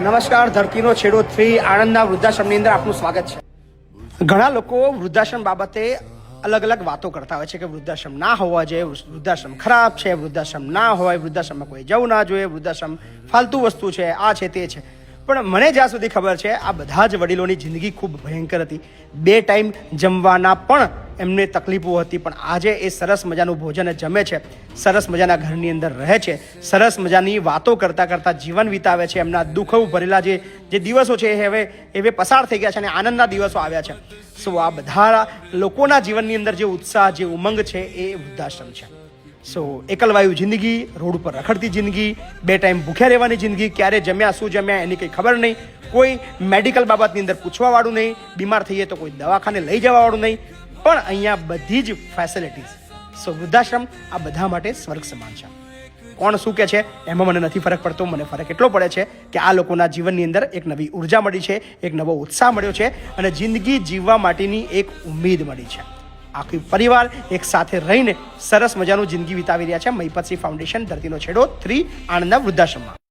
નમસ્કાર, ધરતીનો છેડો 3 આણંદના વૃદ્ધાશ્રમની અંદર આપનું સ્વાગત છે. ઘણા લોકો વૃદ્ધાશ્રમ બાબતે અલગ અલગ વાતો કરતા હોય છે કે વૃદ્ધાશ્રમ ના હોવા જોઈએ, વૃદ્ધાશ્રમ ખરાબ છે, વૃદ્ધાશ્રમ ના હોય, વૃદ્ધાશ્રમમાં કોઈ જવું ના જોઈએ, વૃદ્ધાશ્રમ ફાલતુ વસ્તુ છે, આ છે તે છે. પણ મને જ્યાં સુધી ખબર છે આ બધા જ વડીલોની જિંદગી ખૂબ ભયંકર હતી. 2 ટાઈમ જમવાના પણ એમને તકલીફો હતી, પણ આજે એ સરસ મજાનું ભોજન જમે છે, સરસ મજાના ઘરની અંદર રહે છે, સરસ મજાની વાતો કરતાં કરતાં જીવન વિતાવે છે. એમના દુઃખ ભરેલા જે દિવસો છે હવે પસાર થઈ ગયા છે અને આનંદના દિવસો આવ્યા છે. સો આ બધા લોકોના જીવનની અંદર જે ઉત્સાહ, જે ઉમંગ છે એ વૃદ્ધાશ્રમ છે. સો એકલવાયુ જિંદગી, રોડ ઉપર રખડતી જિંદગી, 2 ટાઈમ ભૂખ્યા રહેવાની જિંદગી, ક્યારે જમ્યા શું જમ્યા એની કંઈ ખબર નહીં, કોઈ મેડિકલ બાબતની અંદર પૂછવાવાળું નહીં, બીમાર થઈએ તો કોઈ દવાખાને લઈ જવાવાળું નહીં, પણ અહીંયા બધી જ ફેસિલિટીઝ. સો વૃદ્ધાશ્રમ આ બધા માટે સ્વર્ગ સમાન છે. કોણ શું કે છે એમાં મને નથી ફરક પડતો. મને ફરક એટલો પડે છે કે આ લોકોના જીવનની અંદર એક નવી ઉર્જા મળી છે, એક નવો ઉત્સાહ મળ્યો છે અને જિંદગી જીવવા માટેની એક ઉમ્મીદ મળી છે. આખી પરિવાર એક સાથે રહીને સરસ મજાનું જિંદગી વિતાવી રહ્યા છે. મહિપતસિંહ ફાઉન્ડેશન, ધરતીનો છેડો 3 આણંદના વૃદ્ધાશ્રમમાં.